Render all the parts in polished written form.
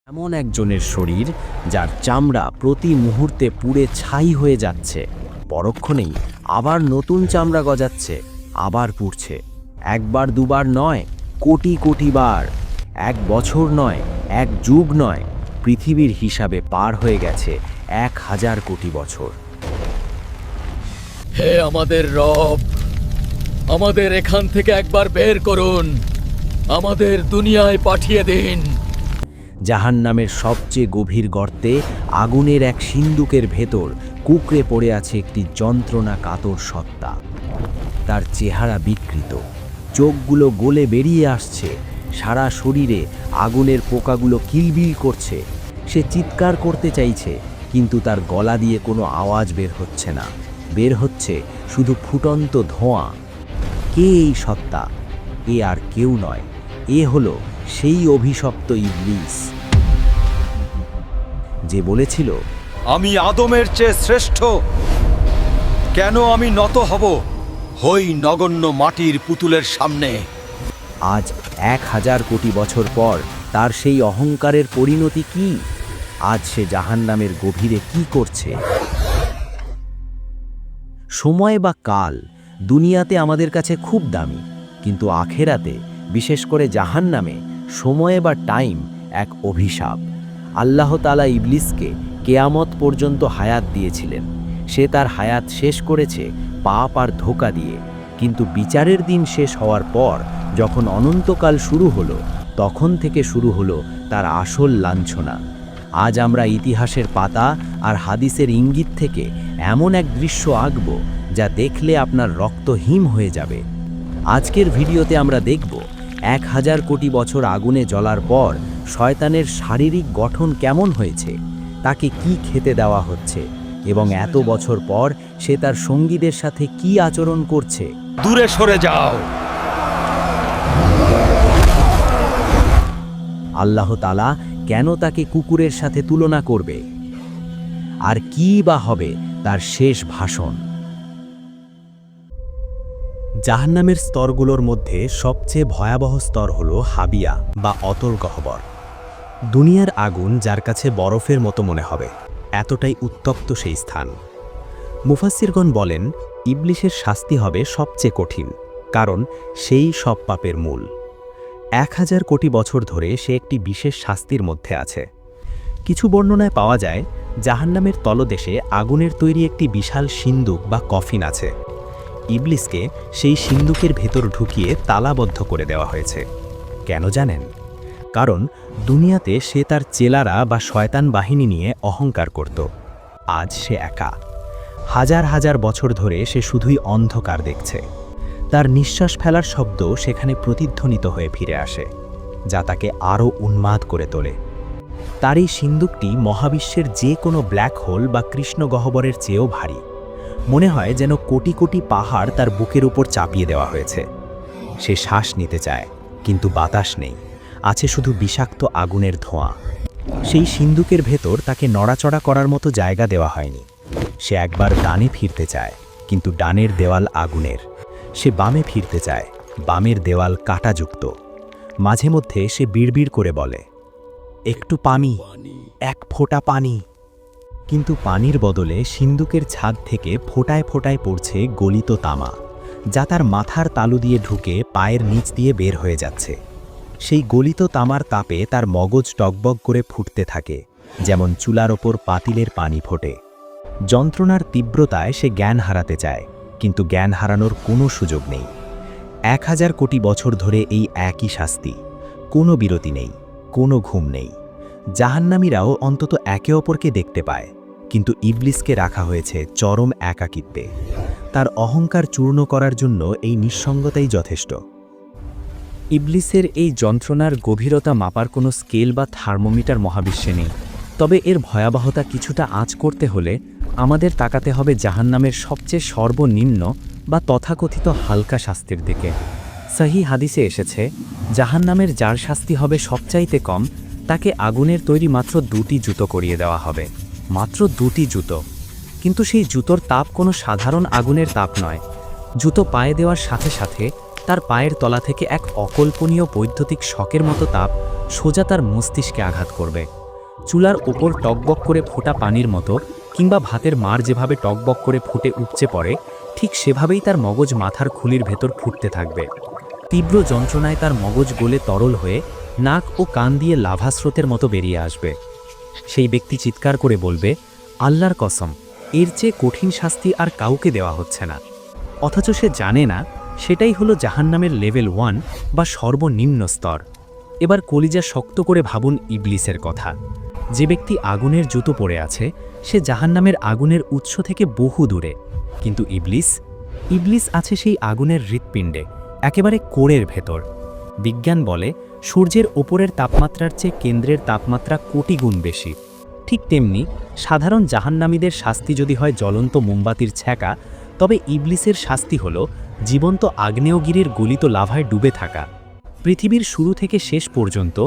এমন একজনের শরীর যার চামড়া প্রতি মুহূর্তে পুড়ে ছাই হয়ে যাচ্ছে, পরক্ষণেই আবার নতুন চামড়া গজাচ্ছে, আবার পুড়ছে। একবার দুবার নয়, কোটি কোটি বার। 1 বছর নয়, 1 যুগ নয়, পৃথিবীর হিসাবে পার হয়ে গেছে 1000 কোটি বছর। হে আমাদের রব, আমাদের এখান থেকে একবার বের করুন, আমাদের দুনিয়ায় পাঠিয়ে দিন। জাহান্নামের সবচেয়ে গভীর গর্তে আগুনের এক সিন্দুকের ভেতর কুঁকড়ে পড়ে আছে একটি যন্ত্রণা কাতর সত্তা। তার চেহারা বিকৃত, চোখগুলো গলে বেরিয়ে আসছে, সারা শরীরে আগুনের পোকাগুলো কিলবিল করছে। সে চিৎকার করতে চাইছে, কিন্তু তার গলা দিয়ে কোনো আওয়াজ বের হচ্ছে না। বের হচ্ছে শুধু ফুটন্ত ধোঁয়া। কে এই সত্তা? এ আর কেউ নয়, এ হলো সেই অভিশপ্ত ইবলিস, যে বলেছিল, আমি আদমের চেয়ে শ্রেষ্ঠ। কেন আমি নত হব হই নগণ্য মাটির পুতুলের সামনে? আজ 1000 কোটি বছর পর তার সেই অহংকারের পরিণতি কি? আজ সে জাহান্নামের গভীরে কি করছে? সময় বা কাল দুনিয়াতে আমাদের কাছে খুব দামি, কিন্তু আখেরাতে, বিশেষ করে জাহান্নামে, সময় বা টাইম এক অভিশাপ। আল্লাহ তাআলা ইবলিসকে কেয়ামত পর্যন্ত হায়াত দিয়েছিলেন। সে তার হায়াত শেষ করেছে পাপ আর ধোঁকা দিয়ে, কিন্তু বিচারের দিন শেষ হওয়ার পর, যখন অনন্তকাল শুরু হলো, তখন থেকে শুরু হলো তার আসল লাঞ্ছনা। আজ আমরা ইতিহাসের পাতা আর হাদিসের ইঙ্গিত থেকে এমন এক দৃশ্য আঁকব যা দেখলে আপনার রক্ত হিম হয়ে যাবে। আজকের ভিডিওতে আমরা দেখব 1000 কোটি বছর আগুনে জ্বলার পর শয়তানের শারীরিক গঠন কেমন হয়েছে, তাকে কি খেতে দেওয়া হচ্ছে, এবং এত বছর পর সে তার সঙ্গীদের সাথে কি আচরণ করছে। দূরে সরে যাও। আল্লাহ তাআলা কেন তাকে কুকুরের সাথে তুলনা করবে? আর কি বা হবে তার শেষ ভাষণ? জাহান্নামের স্তরগুলোর মধ্যে সবচেয়ে ভয়াবহ স্তর হল হাবিয়া বা অতল গহ্বর। দুনিয়ার আগুন যার কাছে বরফের মতো মনে হবে, এতটাই উত্তপ্ত সেই স্থান। মুফাসসিরগণ বলেন, ইবলিসের শাস্তি হবে সবচেয়ে কঠিন, কারণ সেই সব পাপের মূল। 1000 কোটি বছর ধরে সে একটি বিশেষ শাস্তির মধ্যে আছে। কিছু বর্ণনায় পাওয়া যায়, জাহান্নামের তলদেশে আগুনের তৈরি একটি বিশাল সিন্দুক বা কফিন আছে। ইবলিসকে সেই সিন্দুকের ভেতর ঢুকিয়ে তালাবদ্ধ করে দেওয়া হয়েছে। কেন জানেন? কারণ দুনিয়াতে সে তার চেলারা বা শয়তান বাহিনী নিয়ে অহংকার করত। আজ সে একা। হাজার হাজার বছর ধরে সে শুধুই অন্ধকার দেখছে। তার নিঃশ্বাস ফেলার শব্দ সেখানে প্রতিধ্বনিত হয়ে ফিরে আসে, যা তাকে আরও উন্মাদ করে তোলে। তার এই সিন্দুকটি মহাবিশ্বের যে কোনো ব্ল্যাক হোল বা কৃষ্ণ গহ্বরের চেয়েও ভারী। মনে হয় যেন কোটি কোটি পাহাড় তার বুকের উপর চাপিয়ে দেওয়া হয়েছে। সে শ্বাস নিতে চায়, কিন্তু বাতাস নেই, আছে শুধু বিষাক্ত আগুনের ধোঁয়া। সেই সিন্দুকের ভেতর তাকে নড়াচড়া করার মতো জায়গা দেওয়া হয়নি। সে একবার ডানে ফিরতে চায়, কিন্তু ডানের দেওয়াল আগুনের। সে বামে ফিরতে চায়, বামের দেওয়াল কাঁটাযুক্ত। মাঝে মধ্যে সে বিড়বিড় করে বলে, একটু পানি, এক ফোঁটা পানি। কিন্তু পানির বদলে সিন্দুকের ছাদ থেকে ফোঁটায় ফোঁটায় পড়ছে গলিত তামা, যা তার মাথার তালু দিয়ে ঢুকে পায়ের নিচ দিয়ে বের হয়ে যাচ্ছে। সেই গলিত তামার তাপে তার মগজ টগবগ করে ফুটতে থাকে, যেমন চুলার ওপর পাতিলের পানি ফোটে। যন্ত্রণার তীব্রতায় সে জ্ঞান হারাতে চায়, কিন্তু জ্ঞান হারানোর কোনো সুযোগ নেই। 1000 কোটি বছর ধরে এই একই শাস্তি, কোনো বিরতি নেই, কোনো ঘুম নেই। জাহান্নামীরাও অন্তত একে অপরকে দেখতে পায়, কিন্তু ইবলিসকে রাখা হয়েছে চরম একাকিত্বে। তার অহংকার চূর্ণ করার জন্য এই নিঃসঙ্গতাই যথেষ্ট। ইবলিসের এই যন্ত্রণার গভীরতা মাপার কোনো স্কেল বা থার্মোমিটার মহাবিশ্বে নেই। তবে এর ভয়াবহতা কিছুটা আঁচ করতে হলে আমাদের তাকাতে হবে জাহান্নামের সবচেয়ে সর্বনিম্ন বা তথাকথিত হালকা শাস্তির দিকে। সহিহ হাদিসে এসেছে, জাহান্নামের যার শাস্তি হবে সবচাইতে কম, তাকে আগুনের তৈরি মাত্র 2টি জুতো করিয়ে দেওয়া হবে। মাত্র 2টি জুতো। কিন্তু সেই জুতোর তাপ কোনো সাধারণ আগুনের তাপ নয়। জুতো পায়ে দেওয়ার সাথে সাথে তার পায়ের তলা থেকে এক অকল্পনীয় বৈদ্যুতিক শকের মতো তাপ সোজা তার মস্তিষ্কে আঘাত করবে। চুলার ওপর টকবক করে ফোটা পানির মতো কিংবা ভাতের মার যেভাবে টকবক করে ফুটে উপচে পড়ে, ঠিক সেভাবেই তার মগজ মাথার খুলির ভেতর ফুটতে থাকবে। তীব্র যন্ত্রণায় তার মগজ গলে তরল হয়ে নাক ও কান দিয়ে লাভা স্রোতের মতো বেরিয়ে আসবে। সেই ব্যক্তি চিৎকার করে বলবে, আল্লাহর কসম, এর চেয়ে কঠিন শাস্তি আর কাউকে দেওয়া হচ্ছে না। অথচ সে জানে না সেটাই হলো জাহান্নামের লেভেল 1 বা সর্বনিম্ন স্তর। এবার কলিজা শক্ত করে ভাবুন ইবলিসের কথা। যে ব্যক্তি আগুনের জুতো পরে আছে সে জাহান্নামের আগুনের উৎস থেকে বহু দূরে, কিন্তু ইবলিস আছে সেই আগুনের হৃৎপিণ্ডে, একেবারে কোরের ভেতর। বিজ্ঞান বলে সূর্যের ওপরের তাপমাত্রার চেয়ে কেন্দ্রের তাপমাত্রা কোটি গুণ বেশি। ঠিক তেমনি সাধারণ জাহান্নামীদের শাস্তি যদি হয় জ্বলন্ত মোমবাতির ছ্যাঁকা, তবে ইবলিসের শাস্তি হল জীবন্ত আগ্নেয়গিরির গলিত লাভায় ডুবে থাকা। পৃথিবীর শুরু থেকে শেষ পর্যন্ত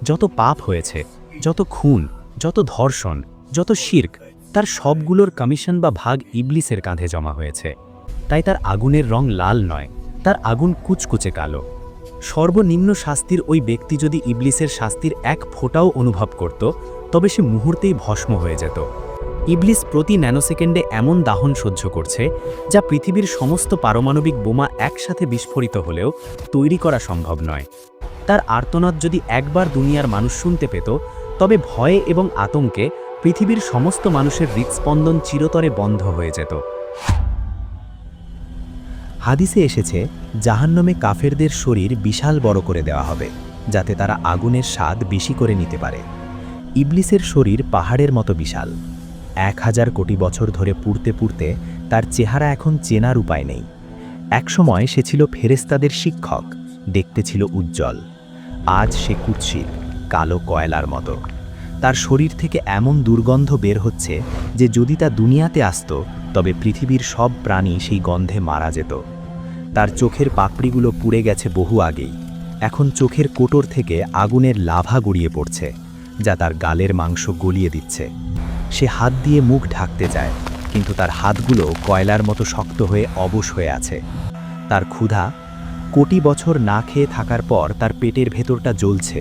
যত পাপ হয়েছে, যত খুন, যত ধর্ষণ, যত শিরক, তার সবগুলোর কমিশন বা ভাগ ইবলিসের কাঁধে জমা হয়েছে। তাই তার আগুনের রং লাল নয়, তার আগুন কুচকুচে কালো। সর্বনিম্ন শাস্তির ওই ব্যক্তি যদি ইবলিসের শাস্তির এক ফোঁটাও অনুভব করত, তবে সে মুহূর্তেই ভস্ম হয়ে যেত। ইবলিস প্রতি ন্যানোসেকেন্ডে এমন দাহন সহ্য করছে যা পৃথিবীর সমস্ত পারমাণবিক বোমা একসাথে বিস্ফোরিত হলেও তৈরি করা সম্ভব নয়। তার আর্তনাদ যদি একবার দুনিয়ার মানুষ শুনতে পেত, তবে ভয়ে এবং আতঙ্কে পৃথিবীর সমস্ত মানুষের হৃৎস্পন্দন চিরতরে বন্ধ হয়ে যেত। হাদিসে এসেছে, জাহান্নামে কাফেরদের শরীর বিশাল বড় করে দেওয়া হবে, যাতে তারা আগুনের স্বাদ বেশি করে নিতে পারে। ইবলিসের শরীর পাহাড়ের মতো বিশাল। 1000 কোটি বছর ধরে পুড়তে পুড়তে তার চেহারা এখন চেনার উপায় নেই। একসময় সে ছিল ফেরেশতাদের শিক্ষক, দেখতে ছিল উজ্জ্বল। আজ সে কুৎসিত, কালো কয়লার মতো। তার শরীর থেকে এমন দুর্গন্ধ বের হচ্ছে যে যদি তা দুনিয়াতে আসত, তবে পৃথিবীর সব প্রাণী সেই গন্ধে মারা যেত। তার চোখের পাপড়িগুলো পুড়ে গেছে বহু আগেই। এখন চোখের কোটর থেকে আগুনের লাভা গড়িয়ে পড়ছে, যা তার গালের মাংস গলিয়ে দিচ্ছে। সে হাত দিয়ে মুখ ঢাকতে চায়, কিন্তু তার হাতগুলো কয়লার মতো শক্ত হয়ে অবশ হয়ে আছে। তার ক্ষুধা, কোটি বছর না খেয়ে থাকার পর তার পেটের ভেতরটা জ্বলছে।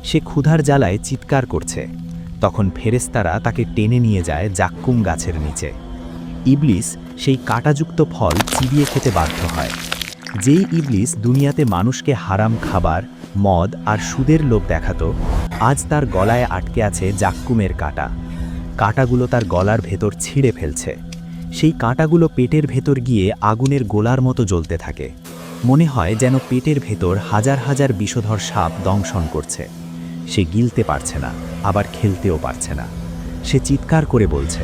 সে ক্ষুধার জ্বালায় চিৎকার করছে। তখন ফেরেশতারা তাকে টেনে নিয়ে যায় জাক্কুম গাছের নিচে। ইবলিস সেই কাঁটাযুক্ত ফল চিবিয়ে খেতে বাধ্য হয়। যেই ইবলিস দুনিয়াতে মানুষকে হারাম খাবার, মদ আর সুদের লোভ দেখাতো, আজ তার গলায় আটকে আছে জাক্কুমের কাঁটা। কাঁটাগুলো তার গলার ভেতর ছিঁড়ে ফেলছে। সেই কাঁটাগুলো পেটের ভেতর গিয়ে আগুনের গোলার মতো জ্বলতে থাকে। মনে হয় যেন পেটের ভেতর হাজার হাজার বিষধর সাপ দংশন করছে। সে গিলতে পারছে না, আবার খেলতেও পারছে না। সে চিৎকার করে বলছে,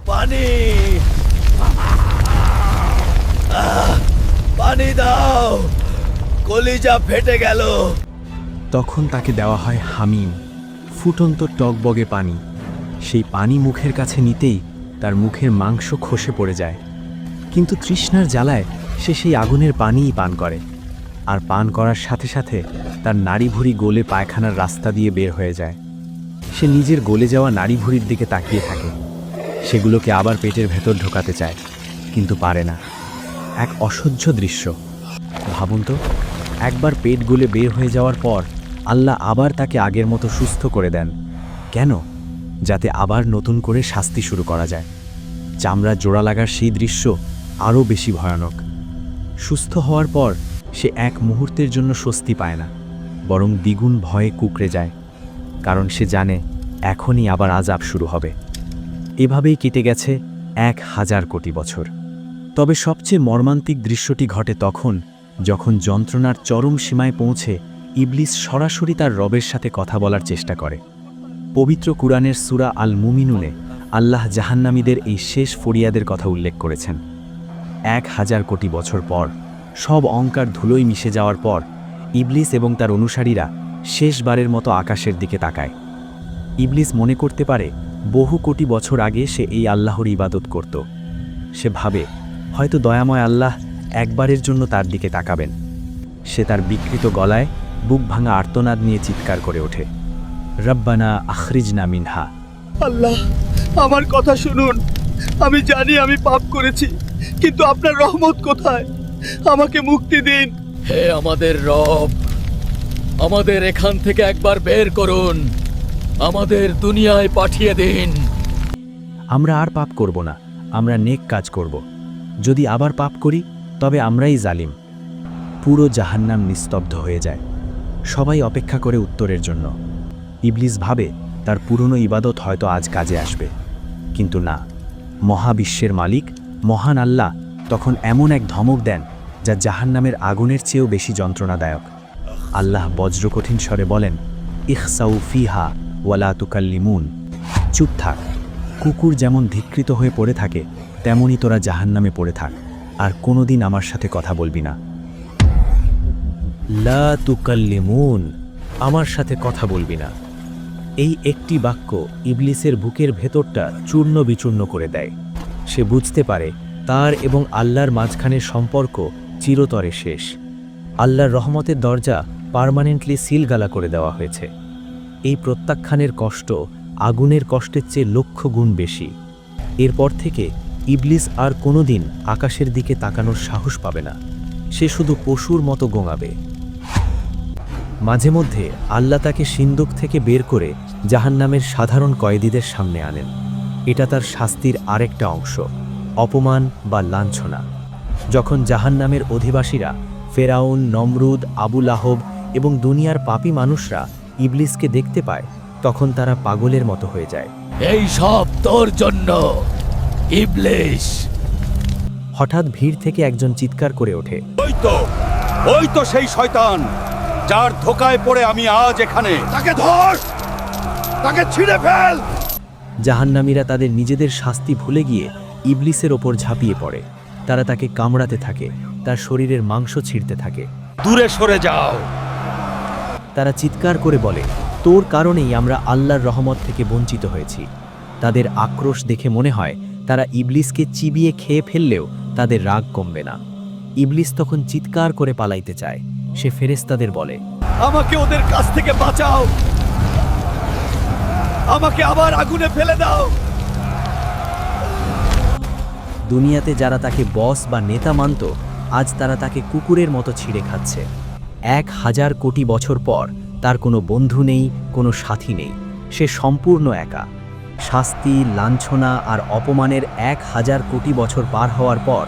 পানি, পানি দাও, কলিজা ফেটে গেল। তখন তাকে দেওয়া হয় হামিম, ফুটন্ত টকবগে পানি। সেই পানি মুখের কাছে নিতেই তার মুখের মাংস খসে পড়ে যায়। কিন্তু তৃষ্ণার জ্বালায় সে সেই আগুনের পানিই পান করে। আর পান করার সাথে সাথে তার নাড়িভুঁড়ি গলে পায়খানার রাস্তা দিয়ে বের হয়ে যায়। সে নিজের গলে যাওয়া নাড়িভুঁড়ির দিকে তাকিয়ে থাকে। সেগুলোকে আবার পেটের ভেতর ঢোকাতে চায়, কিন্তু পারে না। এক অসহ্য দৃশ্য। ভাবুন তো, একবার পেট গলে বের হয়ে যাওয়ার পর আল্লাহ আবার তাকে আগের মতো সুস্থ করে দেন। কেন? যাতে আবার নতুন করে শাস্তি শুরু করা যায়। চামড়া জোড়া লাগার সেই দৃশ্য আরও বেশি ভয়ানক। সুস্থ হওয়ার পর সে এক মুহূর্তের জন্য স্বস্তি পায় না, বরং দ্বিগুণ ভয়ে কুঁকড়ে যায়। কারণ সে জানে এখনই আবার আযাব শুরু হবে। এভাবেই কেটে গেছে 1000 কোটি বছর। তবে সবচেয়ে মর্মান্তিক দৃশ্যটি ঘটে তখন, যখন যন্ত্রণার চরম সীমায় পৌঁছে ইবলিস সরাসরি তার রবের সাথে কথা বলার চেষ্টা করে। পবিত্র কুরআনের সূরা আল মুমিনুনে আল্লাহ জাহান্নামীদের এই শেষ ফরিয়াদের কথা উল্লেখ করেছেন। 1000 কোটি বছর পর, সব অহংকার ধুলোয় মিশে যাওয়ার পর, ইবলিস এবং তার অনুসারীরা শেষবারের মতো আকাশের দিকে তাকায়। ইবলিস মনে করতে পারে বহু কোটি বছর আগে সে এই আল্লাহর ইবাদত করত। সে ভাবে হয়তো দয়াময় আল্লাহ একবারের জন্য তার দিকে তাকাবেন। সে তার বিকৃত গলায় বুক ভাঙা আর্তনাদ নিয়ে চিৎকার করে ওঠে, রব্বানা আখরিজনা মিনহা। আল্লাহ, আমার কথা শুনুন। আমি জানি আমি পাপ করেছি, কিন্তু আপনার রহমত কোথায়? আমাকে মুক্তি দিন। হে আমাদের রব, আমাদের এখান থেকে একবার বের করুন, আমাদের দুনিয়ায় পাঠিয়ে দিন। আমরা আর পাপ করব না, আমরা নেক কাজ করব। যদি আবার পাপ করি তবে আমরাই জালিম। পুরো জাহান্নাম নিস্তব্ধ হয়ে যায়। সবাই অপেক্ষা করে উত্তরের জন্য। ইবলিস ভাবে তার পুরনো ইবাদত হয়তো আজ কাজে আসবে, কিন্তু না। মহাবিশ্বের মালিক মহান আল্লাহ তখন এমন এক ধমক দেন যা জাহান্নামের আগুনের চেয়েও বেশি যন্ত্রণাদায়ক। আল্লাহ বজ্রকঠিন স্বরে বলেন, ইখসাউ ফিহা ওয়ালা তুকাল্লিমুন। চুপ থাক। কুকুর যেমন ধিক্কৃত হয়ে পড়ে থাকে, তেমনই তোরা জাহান্নামে পড়ে থাক, আর কোনোদিন আমার সাথে কথা বলবি না। লা তুকাল্লিমুন, আমার সাথে কথা বলবি না। এই একটি বাক্য ইবলিসের বুকের ভেতরটা চূর্ণ বিচূর্ণ করে দেয়। সে বুঝতে পারে তার এবং আল্লাহর মাঝখানের সম্পর্ক চিরতরে শেষ। আল্লাহর রহমতের দরজা পার্মানেন্টলি সিলগালা করে দেওয়া হয়েছে। এই প্রত্যাখ্যানের কষ্ট আগুনের কষ্টের চেয়ে লক্ষ গুণ বেশি। এরপর থেকে ইবলিস আর কোনোদিন আকাশের দিকে তাকানোর সাহস পাবে না। সে শুধু পশুর মতো গোঙাবে। মাঝে মধ্যে আল্লাহ তাকে সিন্দুক থেকে বের করে জাহান্নামের সাধারণ কয়েদিদের সামনে আনেন। এটা তার শাস্তির আরেকটা অংশ, অপমান বা লাঞ্ছনা। যখন জাহান্নামের অধিবাসীরা ফেরাউন, নমরুদ, আবু লাহব এবং দুনিয়ার পাপী মানুষরা ইবলিসকে দেখতে পায়, তখন তারা পাগলের মতো হয়ে যায়। এই সব তোর জন্য ইবলিস। হঠাৎ ভিড় থেকে একজন চিৎকার করে ওঠে, ওই তো সেই শয়তান যার ধোকায় পড়ে আমি আজ এখানে। তাকে ধর, তাকে ছিঁড়ে ফেল। জাহান্নামীরা তাদের নিজেদের শাস্তি ভুলে গিয়ে ইবলিসের ওপর ঝাঁপিয়ে পড়ে। তারা তাকে কামড়াতে থাকে, তার শরীরের মাংস ছিঁড়তে থাকে। দূরে সরে যাও। তারা চিৎকার করে বলে, তোর কারণেই আমরা আল্লাহর রহমত থেকে বঞ্চিত হয়েছি। তাদের আক্রোশ দেখে মনে হয় তারা ইবলিসকে চিবিয়ে খেয়ে ফেললেও তাদের রাগ কমবে না। ইবলিস তখন চিৎকার করে পালাইতে চায়। সে ফেরেশতাদের বলে, আমাকে ওদের কাছ থেকে বাঁচাও, আমাকে আবার আগুনে ফেলে দাও। দুনিয়াতে যারা তাকে বস বা নেতা মানত, আজ তারা তাকে কুকুরের মতো ছিঁড়ে খাচ্ছে। 1000 কোটি বছর পর তার কোনো বন্ধু নেই, কোনো সাথী নেই। সে সম্পূর্ণ একা। শাস্তি, লাঞ্ছনা আর অপমানের 1000 কোটি বছর পার হওয়ার পর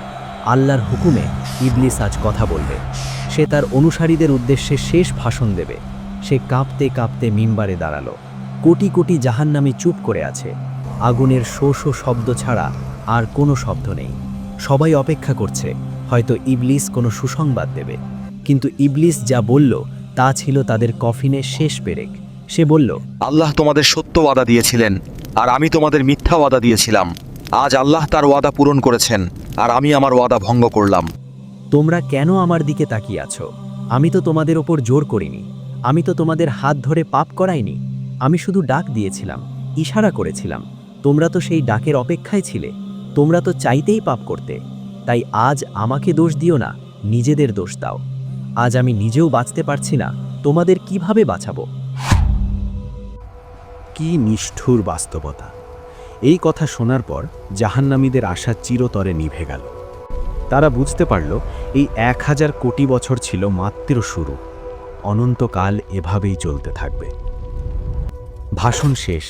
আল্লাহর হুকুমে ইবলিস আজ কথা বলবে। সে তার অনুসারীদের উদ্দেশ্যে শেষ ভাষণ দেবে। সে কাঁপতে কাঁপতে মিম্বারে দাঁড়ালো। কোটি কোটি জাহান্নামী চুপ করে আছে। আগুনের শো শো শব্দ ছাড়া আর কোনো শব্দ নেই। সবাই অপেক্ষা করছে, হয়তো ইবলিস কোনো সুসংবাদ দেবে। কিন্তু ইবলিস যা বলল তা ছিল তাদের কফিনের শেষ পেরেক। সে বলল, আল্লাহ তোমাদের সত্য ওয়াদা দিয়েছিলেন, আর আমি তোমাদের মিথ্যা ওয়াদা দিয়েছিলাম। আজ আল্লাহ তার ওয়াদা পূরণ করেছেন, আর আমি আমার ওয়াদা ভঙ্গ করলাম। তোমরা কেন আমার দিকে তাকিয়ে আছো? আমি তো তোমাদের ওপর জোর করিনি। আমি তো তোমাদের হাত ধরে পাপ করাইনি। আমি শুধু ডাক দিয়েছিলাম, ইশারা করেছিলাম। তোমরা তো সেই ডাকের অপেক্ষায় ছিলে। তোমরা তো চাইতেই পাপ করতে। তাই আজ আমাকে দোষ দিও না, নিজেদের দোষ দাও। আজ আমি নিজেও বাঁচতে পারছি না, তোমাদের কিভাবে বাঁচাবো? কি নিষ্ঠুর বাস্তবতা! এই কথা শোনার পর জাহান্নামীদের আশা চিরতরে নিভে গেল। তারা বুঝতে পারল এই 1000 কোটি বছর ছিল মাত্র শুরু। অনন্তকাল এভাবেই চলতে থাকবে। ভাষণ শেষ।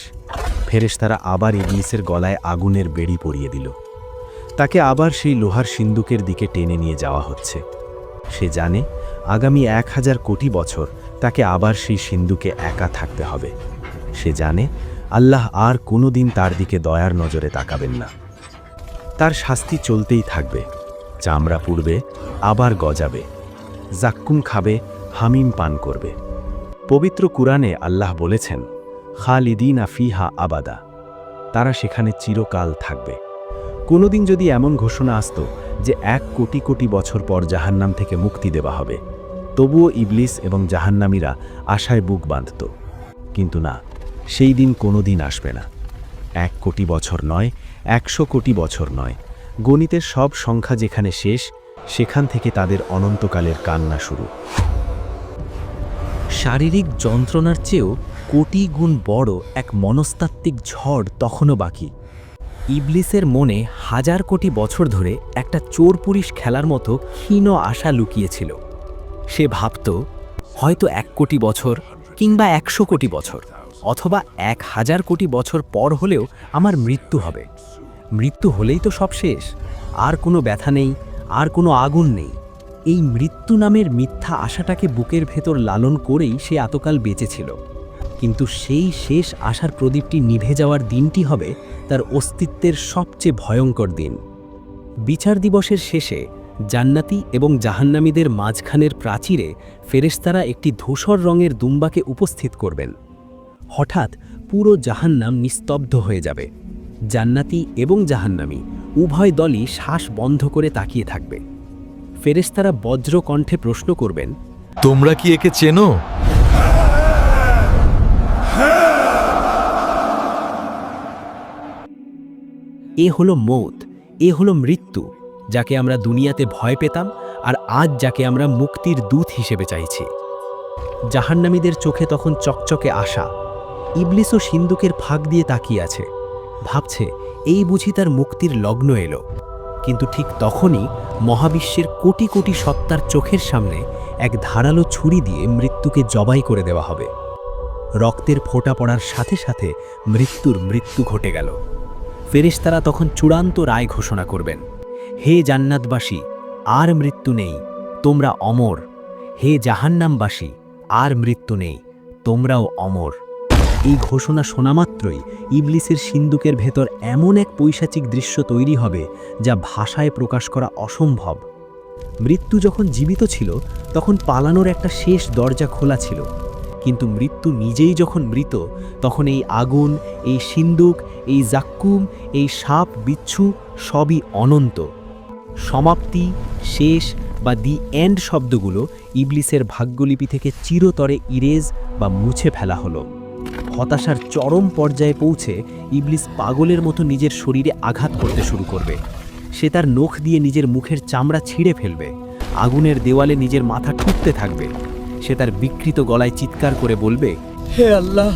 ফেরেশতারা আবার ইবলিসের গলায় আগুনের বেড়ি পরিয়ে দিল। তাকে আবার সেই লোহার সিন্দুকের দিকে টেনে নিয়ে যাওয়া হচ্ছে। সে জানে আগামী 1000 কোটি বছর তাকে আবার সেই সিন্দুকে একা থাকতে হবে। সে জানে আল্লাহ আর কোনোদিন তার দিকে দয়ার নজরে তাকাবেন না। তার শাস্তি চলতেই থাকবে। চামড়া পুড়বে, আবার গজাবে, জাক্কুম খাবে, হামিম পান করবে। পবিত্র কুরআনে আল্লাহ বলেছেন, খালিদিনা ফিহা আবাদা। তারা সেখানে চিরকাল থাকবে। কোনোদিন যদি এমন ঘোষণা আসত যে 1 কোটি কোটি বছর পর জাহান্নাম থেকে মুক্তি দেওয়া হবে, তবুও ইবলিস এবং জাহান্নামীরা আশায় বুক বাঁধত। কিন্তু না, সেই দিন কোনোদিন আসবে না। 1 কোটি বছর নয়, 100 কোটি বছর নয়। গণিতের সব সংখ্যা যেখানে শেষ, সেখান থেকে তাদের অনন্তকালের কান্না শুরু। শারীরিক যন্ত্রণার চেয়েও কোটি গুণ বড় এক মনস্তাত্ত্বিক ঝড় তখনও বাকি। ইবলিসের মনে 1000 কোটি বছর ধরে একটা চোর পুলিশ খেলার মতো ক্ষীণ আশা লুকিয়েছিল। সে ভাবত হয়তো 1 কোটি বছর কিংবা 100 কোটি বছর অথবা 1000 কোটি বছর পর হলেও আমার মৃত্যু হবে। মৃত্যু হলেই তো সব শেষ, আর কোনো ব্যথা নেই, আর কোনো আগুন নেই। এই মৃত্যু নামের মিথ্যা আশাটাকে বুকের ভেতর লালন করেই সে এতকাল বেঁচেছিল। কিন্তু সেই শেষ আশার প্রদীপটি নিভে যাওয়ার দিনটি হবে তার অস্তিত্বের সবচেয়ে ভয়ঙ্কর দিন। বিচার দিবসের শেষে জান্নাতি এবং জাহান্নামীদের মাঝখানের প্রাচীরে ফেরেশতারা একটি ধূসর রঙের দুম্বাকে উপস্থিত করবেন। হঠাৎ পুরো জাহান্নাম নিস্তব্ধ হয়ে যাবে। জান্নাতি এবং জাহান্নামী উভয় দলই শ্বাস বন্ধ করে তাকিয়ে থাকবে। ফেরেশতারা বজ্র কণ্ঠে প্রশ্ন করবেন, তোমরা কি একে চেনো? এ হলো মৌত, এ হলো মৃত্যু, যাকে আমরা দুনিয়াতে ভয় পেতাম আর আজ যাকে আমরা মুক্তির দূত হিসেবে চাইছি। জাহান্নামীদের চোখে তখন চকচকে আশা। ইবলিসও সিন্দুকের ফাঁক দিয়ে তাকিয়ে আছে, ভাবছে এই বুঝি তার মুক্তির লগ্ন এলো। কিন্তু ঠিক তখনই মহাবিশ্বের কোটি কোটি সত্তার চোখের সামনে এক ধারালো ছুরি দিয়ে মৃত্যুকে জবাই করে দেওয়া হবে। রক্তের ফোঁটা পড়ার সাথে সাথে মৃত্যু ঘটে গেল। ফেরেশতারা তখন চূড়ান্ত রায় ঘোষণা করবেন, হে জান্নাতবাসী, আর মৃত্যু নেই, তোমরা অমর। হে জাহান্নামবাসী, আর মৃত্যু নেই, তোমরাও অমর। এই ঘোষণা শোনামাত্রই ইবলিসের সিন্দুকের ভেতর এমন এক পৈশাচিক দৃশ্য তৈরি হবে যা ভাষায় প্রকাশ করা অসম্ভব। মৃত্যু যখন জীবিত ছিল তখন পালানোর একটা শেষ দরজা খোলা ছিল, কিন্তু মৃত্যু নিজেই যখন মৃত তখন এই আগুন, এই সিন্দুক, এই জাক্কুম, এই সাপ বিচ্ছু সবই অনন্ত। সমাপ্তি, শেষ বা দি এন্ড শব্দগুলো ইবলিসের ভাগ্যলিপি থেকে চিরতরে ইরেজ বা মুছে ফেলা হলো। হতাশার চরম পর্যায়ে পৌঁছে ইবলিস পাগলের মতো নিজের শরীরে আঘাত করতে শুরু করবে। সে তার নখ দিয়ে নিজের মুখের চামড়া ছিঁড়ে ফেলবে, আগুনের দেওয়ালে নিজের মাথা ঠুকতে থাকবে। সে তার বিকৃত গলায় চিৎকার করে বলবে, হে আল্লাহ,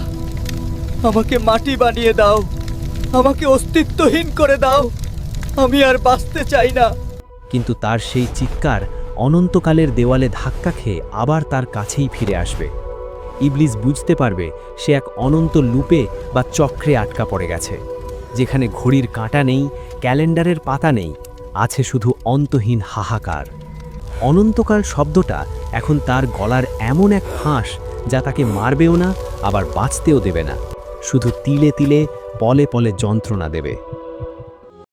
আমাকে মাটি বানিয়ে দাও, আমাকে অস্তিত্বহীন করে দাও, আমি আর বাঁচতে চাই না। কিন্তু তার সেই চিৎকার অনন্তকালের দেওয়ালে ধাক্কা খেয়ে আবার তার কাছেই ফিরে আসবে। ইবলিস বুঝতে পারবে সে এক অনন্ত লুপে বা চক্রে আটকা পড়ে গেছে, যেখানে ঘড়ির কাঁটা নেই, ক্যালেন্ডারের পাতা নেই, আছে শুধু অন্তহীন হাহাকার। অনন্তকাল শব্দটা এখন তার গলার এমন এক ফাঁস যা তাকে মারবেও না, আবার বাঁচতেও দেবে না, শুধু তিলে তিলে পলে পলে যন্ত্রণা দেবে।